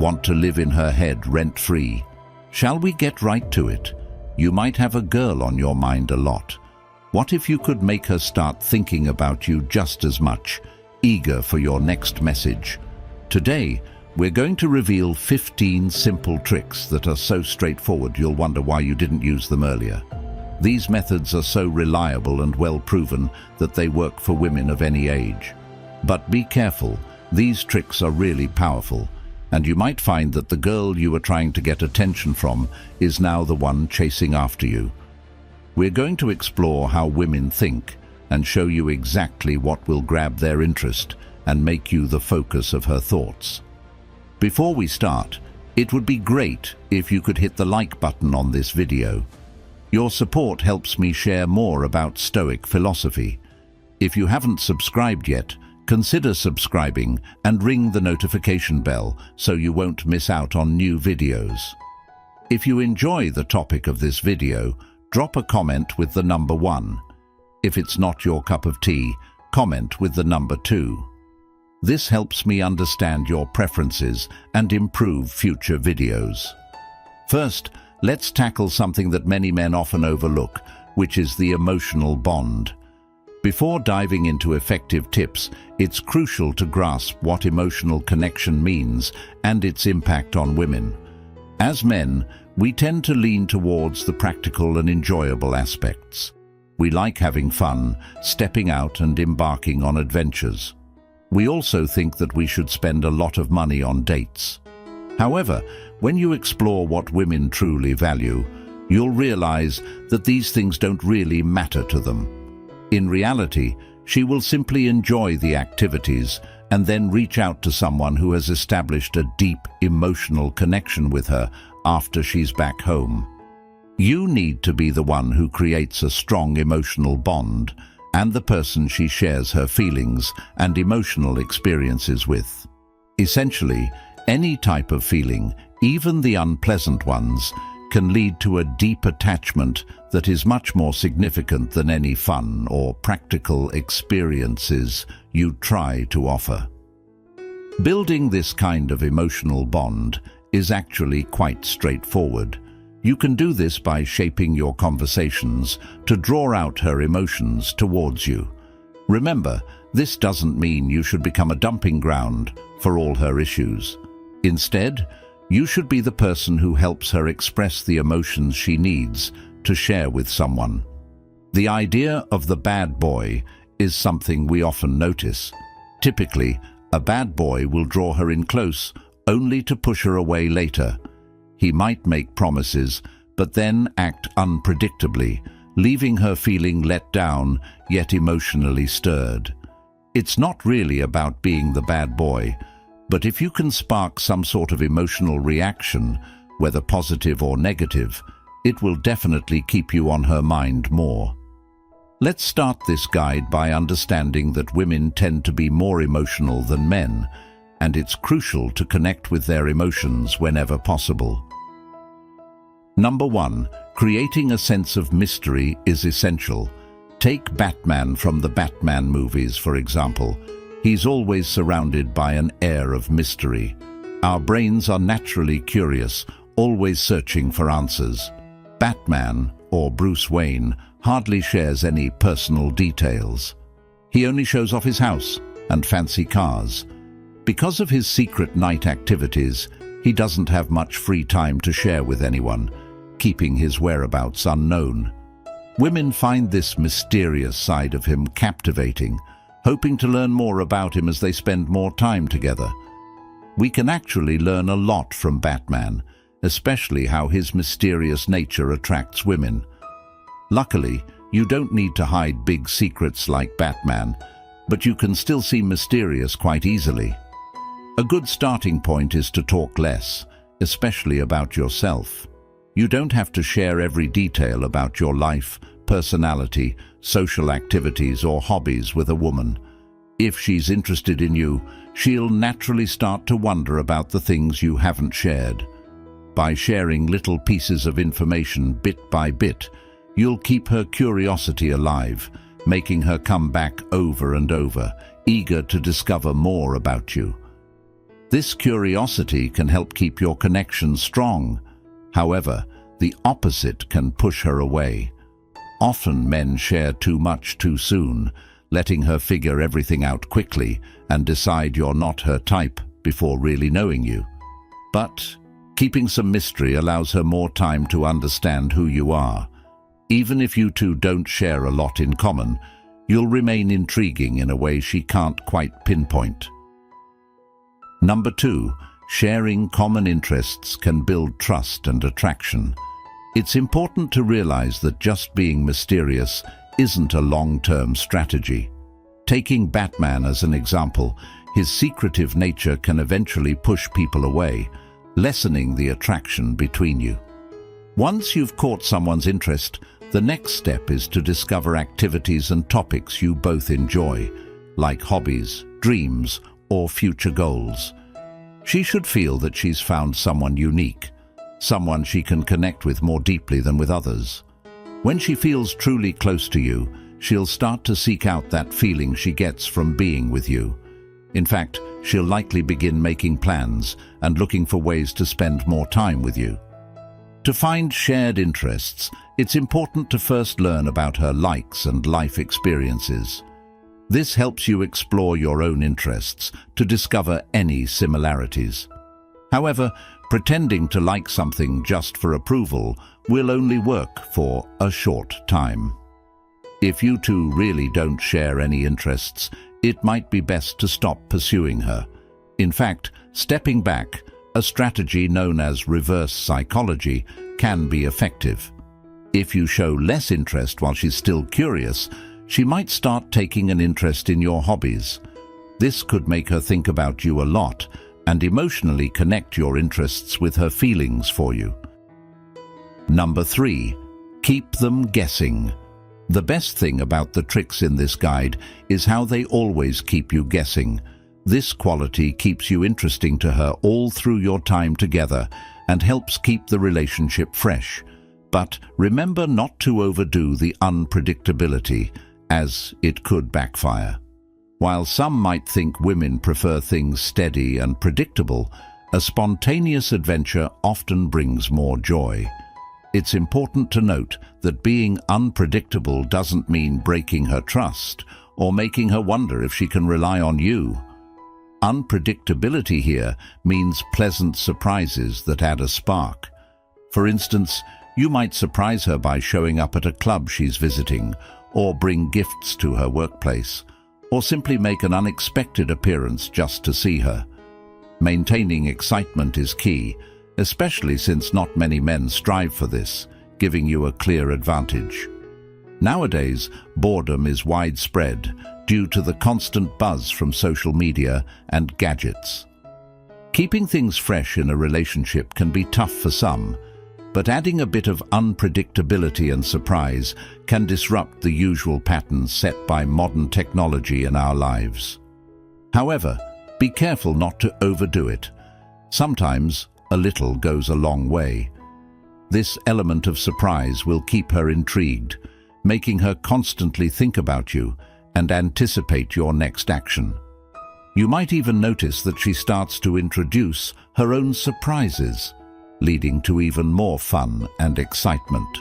want to live in her head rent-free. Shall we get right to it? You might have a girl on your mind a lot. What if you could make her start thinking about you just as much, eager for your next message? Today, we're going to reveal 15 simple tricks that are so straightforward you'll wonder why you didn't use them earlier. These methods are so reliable and well proven that they work for women of any age. But be careful, these tricks are really powerful, and you might find that the girl you were trying to get attention from is now the one chasing after you. We're going to explore how women think and show you exactly what will grab their interest and make you the focus of her thoughts. Before we start, it would be great if you could hit the like button on this video. Your support helps me share more about Stoic philosophy. If you haven't subscribed yet, consider subscribing and ring the notification bell so you won't miss out on new videos. If you enjoy the topic of this video, drop a comment with the number 1. If it's not your cup of tea, comment with the number 2. This helps me understand your preferences and improve future videos. First, let's tackle something that many men often overlook, which is the emotional bond. Before diving into effective tips, it's crucial to grasp what emotional connection means and its impact on women. As men, we tend to lean towards the practical and enjoyable aspects. We like having fun, stepping out and embarking on adventures. We also think that we should spend a lot of money on dates. However, when you explore what women truly value, you'll realize that these things don't really matter to them. In reality, she will simply enjoy the activities and then reach out to someone who has established a deep emotional connection with her after she's back home. You need to be the one who creates a strong emotional bond and the person she shares her feelings and emotional experiences with. Essentially, any type of feeling, even the unpleasant ones, can lead to a deep attachment that is much more significant than any fun or practical experiences you try to offer. Building this kind of emotional bond is actually quite straightforward. You can do this by shaping your conversations to draw out her emotions towards you. Remember, this doesn't mean you should become a dumping ground for all her issues. Instead, you should be the person who helps her express the emotions she needs to share with someone. The idea of the bad boy is something we often notice. Typically, a bad boy will draw her in close, only to push her away later. He might make promises, but then act unpredictably, leaving her feeling let down, yet emotionally stirred. It's not really about being the bad boy, but if you can spark some sort of emotional reaction, whether positive or negative, it will definitely keep you on her mind more. Let's start this guide by understanding that women tend to be more emotional than men, and it's crucial to connect with their emotions whenever possible. Number 1, creating a sense of mystery is essential. Take Batman from the Batman movies, for example. He's always surrounded by an air of mystery. Our brains are naturally curious, always searching for answers. Batman, or Bruce Wayne, hardly shares any personal details. He only shows off his house and fancy cars. Because of his secret night activities, he doesn't have much free time to share with anyone, keeping his whereabouts unknown. Women find this mysterious side of him captivating, hoping to learn more about him as they spend more time together. We can actually learn a lot from Batman, especially how his mysterious nature attracts women. Luckily, you don't need to hide big secrets like Batman, but you can still seem mysterious quite easily. A good starting point is to talk less, especially about yourself. You don't have to share every detail about your life, personality, social activities, or hobbies with a woman. If she's interested in you, she'll naturally start to wonder about the things you haven't shared. By sharing little pieces of information bit by bit, you'll keep her curiosity alive, making her come back over and over, eager to discover more about you. This curiosity can help keep your connection strong. However, the opposite can push her away. Often men share too much too soon, letting her figure everything out quickly and decide you're not her type before really knowing you. But keeping some mystery allows her more time to understand who you are. Even if you two don't share a lot in common, you'll remain intriguing in a way she can't quite pinpoint. Number 2, sharing common interests can build trust and attraction. It's important to realize that just being mysterious isn't a long-term strategy. Taking Batman as an example, his secretive nature can eventually push people away, lessening the attraction between you. Once you've caught someone's interest, the next step is to discover activities and topics you both enjoy, like hobbies, dreams, or future goals. She should feel that she's found someone unique, someone she can connect with more deeply than with others. When she feels truly close to you, she'll start to seek out that feeling she gets from being with you. In fact, she'll likely begin making plans and looking for ways to spend more time with you. To find shared interests, it's important to first learn about her likes and life experiences. This helps you explore your own interests to discover any similarities. However, pretending to like something just for approval will only work for a short time. If you two really don't share any interests, it might be best to stop pursuing her. In fact, stepping back, a strategy known as reverse psychology, can be effective. If you show less interest while she's still curious, she might start taking an interest in your hobbies. This could make her think about you a lot and emotionally connect your interests with her feelings for you. Number 3, keep them guessing. The best thing about the tricks in this guide is how they always keep you guessing. This quality keeps you interesting to her all through your time together and helps keep the relationship fresh. But remember not to overdo the unpredictability, as it could backfire. While some might think women prefer things steady and predictable, a spontaneous adventure often brings more joy. It's important to note that being unpredictable doesn't mean breaking her trust or making her wonder if she can rely on you. Unpredictability here means pleasant surprises that add a spark. For instance, you might surprise her by showing up at a club she's visiting, or bring gifts to her workplace, or simply make an unexpected appearance just to see her. Maintaining excitement is key, especially since not many men strive for this, giving you a clear advantage. Nowadays, boredom is widespread due to the constant buzz from social media and gadgets. Keeping things fresh in a relationship can be tough for some, but adding a bit of unpredictability and surprise can disrupt the usual patterns set by modern technology in our lives. However, be careful not to overdo it. Sometimes a little goes a long way. This element of surprise will keep her intrigued, making her constantly think about you and anticipate your next action. You might even notice that she starts to introduce her own surprises, leading to even more fun and excitement.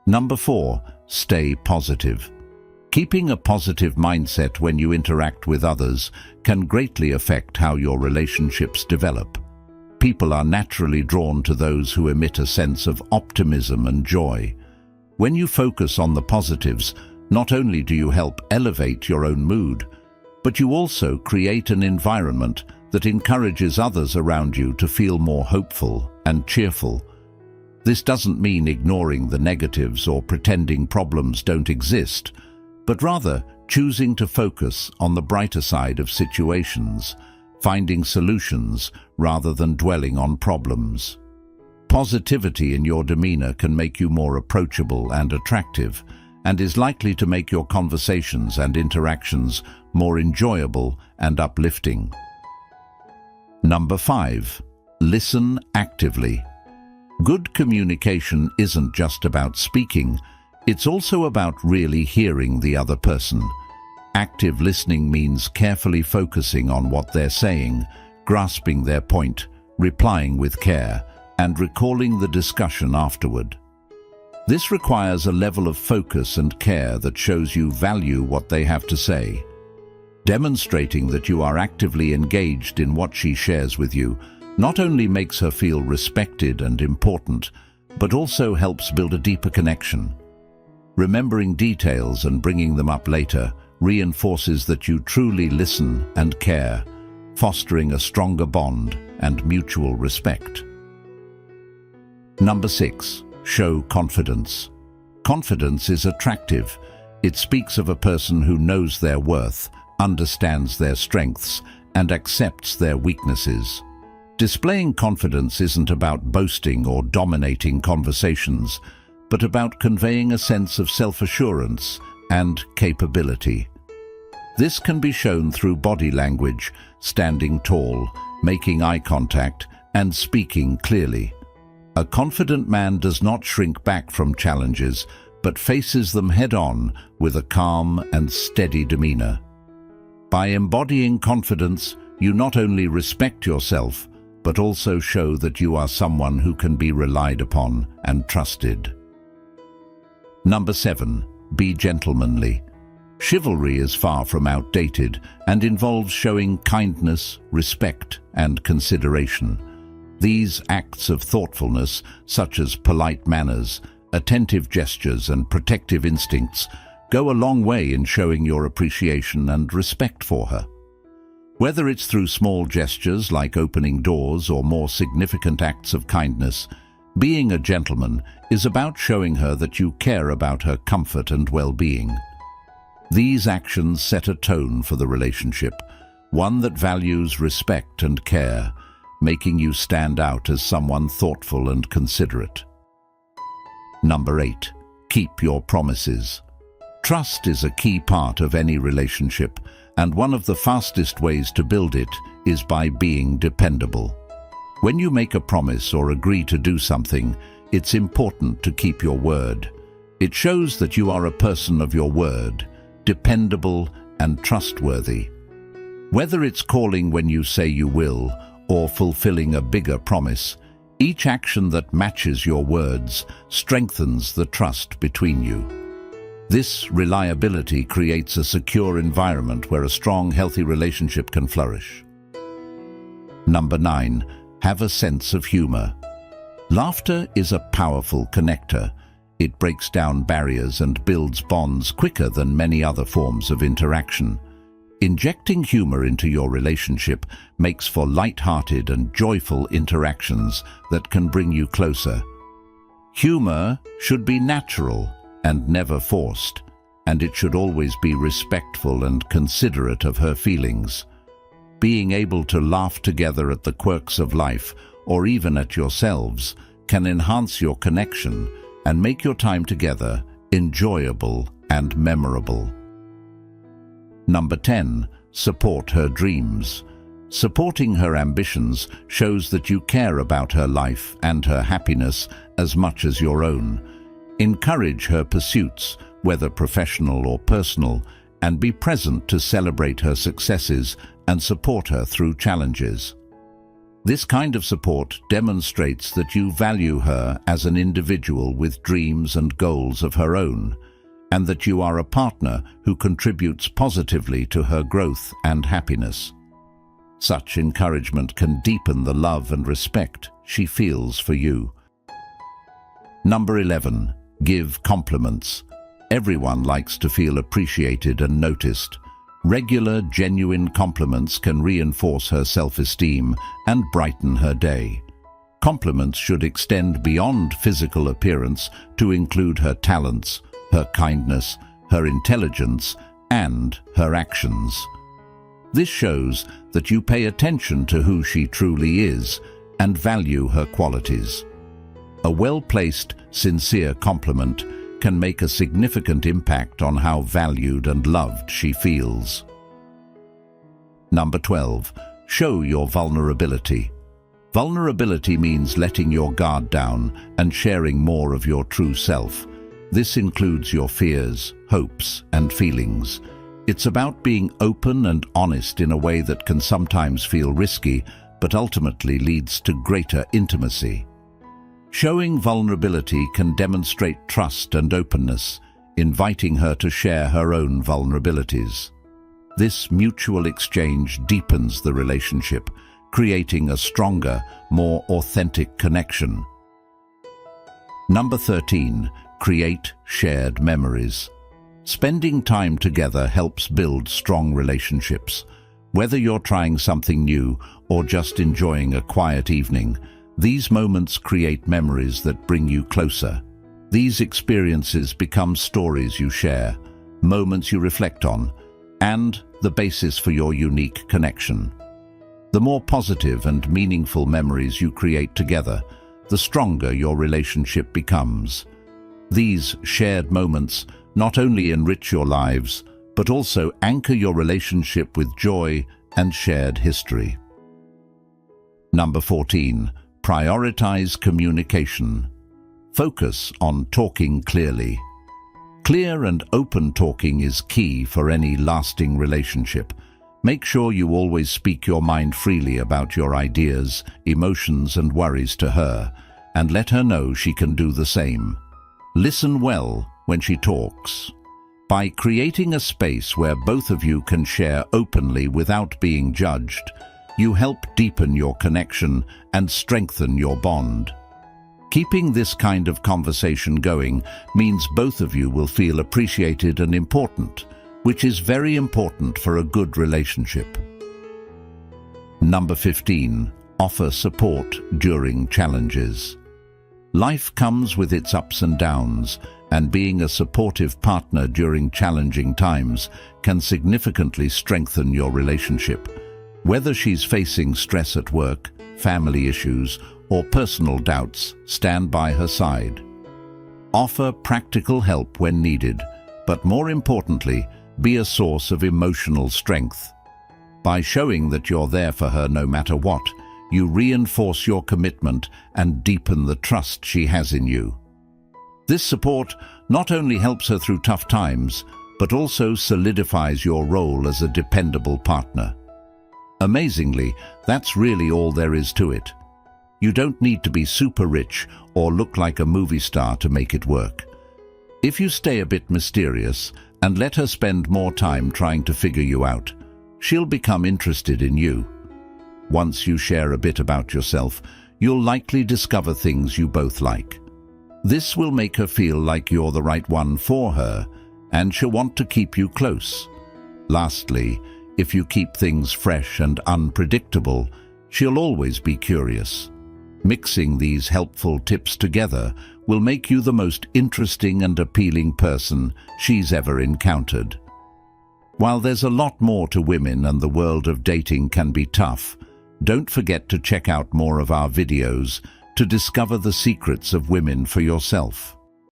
Number 4, stay positive. Keeping a positive mindset when you interact with others can greatly affect how your relationships develop. People are naturally drawn to those who emit a sense of optimism and joy. When you focus on the positives, not only do you help elevate your own mood, but you also create an environment that encourages others around you to feel more hopeful and cheerful. This doesn't mean ignoring the negatives or pretending problems don't exist, but rather choosing to focus on the brighter side of situations, finding solutions rather than dwelling on problems. Positivity in your demeanor can make you more approachable and attractive, and is likely to make your conversations and interactions more enjoyable and uplifting. Number 5, listen actively. Good communication isn't just about speaking, it's also about really hearing the other person. Active listening means carefully focusing on what they're saying, grasping their point, replying with care, and recalling the discussion afterward. This requires a level of focus and care that shows you value what they have to say. Demonstrating that you are actively engaged in what she shares with you not only makes her feel respected and important, but also helps build a deeper connection. Remembering details and bringing them up later reinforces that you truly listen and care, fostering a stronger bond and mutual respect. Number 6. Show confidence. Confidence is attractive. It speaks of a person who knows their worth, understands their strengths, and accepts their weaknesses. Displaying confidence isn't about boasting or dominating conversations, but about conveying a sense of self-assurance and capability. This can be shown through body language, standing tall, making eye contact, and speaking clearly. A confident man does not shrink back from challenges, but faces them head-on with a calm and steady demeanor. By embodying confidence, you not only respect yourself, but also show that you are someone who can be relied upon and trusted. Number 7. Be gentlemanly. Chivalry is far from outdated and involves showing kindness, respect, and consideration. These acts of thoughtfulness, such as polite manners, attentive gestures, and protective instincts, go a long way in showing your appreciation and respect for her. Whether it's through small gestures like opening doors or more significant acts of kindness, being a gentleman is about showing her that you care about her comfort and well-being. These actions set a tone for the relationship, one that values respect and care, making you stand out as someone thoughtful and considerate. Number 8. Keep your promises. Trust is a key part of any relationship, and one of the fastest ways to build it is by being dependable. When you make a promise or agree to do something, it's important to keep your word. It shows that you are a person of your word, dependable and trustworthy. Whether it's calling when you say you will or fulfilling a bigger promise, each action that matches your words strengthens the trust between you. This reliability creates a secure environment where a strong, healthy relationship can flourish. Number 9. Have a sense of humor. Laughter is a powerful connector. It breaks down barriers and builds bonds quicker than many other forms of interaction. Injecting humor into your relationship makes for light-hearted and joyful interactions that can bring you closer. Humor should be natural and never forced, and it should always be respectful and considerate of her feelings. Being able to laugh together at the quirks of life, or even at yourselves, can enhance your connection and make your time together enjoyable and memorable. Number 10. Support her dreams. Supporting her ambitions shows that you care about her life and her happiness as much as your own. Encourage her pursuits, whether professional or personal, and be present to celebrate her successes and support her through challenges. This kind of support demonstrates that you value her as an individual with dreams and goals of her own, and that you are a partner who contributes positively to her growth and happiness. Such encouragement can deepen the love and respect she feels for you. Number 11. Give compliments. Everyone likes to feel appreciated and noticed. Regular, genuine compliments can reinforce her self-esteem and brighten her day. Compliments should extend beyond physical appearance to include her talents, her kindness, her intelligence, and her actions. This shows that you pay attention to who she truly is and value her qualities. A well-placed, sincere compliment can make a significant impact on how valued and loved she feels. Number 12. Show your vulnerability. Vulnerability means letting your guard down and sharing more of your true self. This includes your fears, hopes, and feelings. It's about being open and honest in a way that can sometimes feel risky, but ultimately leads to greater intimacy. Showing vulnerability can demonstrate trust and openness, inviting her to share her own vulnerabilities. This mutual exchange deepens the relationship, creating a stronger, more authentic connection. Number 13. Create shared memories. Spending time together helps build strong relationships. Whether you're trying something new or just enjoying a quiet evening, these moments create memories that bring you closer. These experiences become stories you share, moments you reflect on, and the basis for your unique connection. The more positive and meaningful memories you create together, the stronger your relationship becomes. These shared moments not only enrich your lives, but also anchor your relationship with joy and shared history. Number 14. Prioritize communication. Focus on talking clearly. Clear and open talking is key for any lasting relationship. Make sure you always speak your mind freely about your ideas, emotions, and worries to her, and let her know she can do the same. Listen well when she talks. By creating a space where both of you can share openly without being judged, you help deepen your connection and strengthen your bond. Keeping this kind of conversation going means both of you will feel appreciated and important, which is very important for a good relationship. Number 15. Offer support during challenges. Life comes with its ups and downs, and being a supportive partner during challenging times can significantly strengthen your relationship. Whether she's facing stress at work, family issues, or personal doubts, stand by her side. Offer practical help when needed, but more importantly, be a source of emotional strength. By showing that you're there for her no matter what, you reinforce your commitment and deepen the trust she has in you. This support not only helps her through tough times, but also solidifies your role as a dependable partner. Amazingly, that's really all there is to it. You don't need to be super rich or look like a movie star to make it work. If you stay a bit mysterious and let her spend more time trying to figure you out, she'll become interested in you. Once you share a bit about yourself, you'll likely discover things you both like. This will make her feel like you're the right one for her, and she'll want to keep you close. Lastly, if you keep things fresh and unpredictable, she'll always be curious. Mixing these helpful tips together will make you the most interesting and appealing person she's ever encountered. While there's a lot more to women and the world of dating can be tough, don't forget to check out more of our videos to discover the secrets of women for yourself.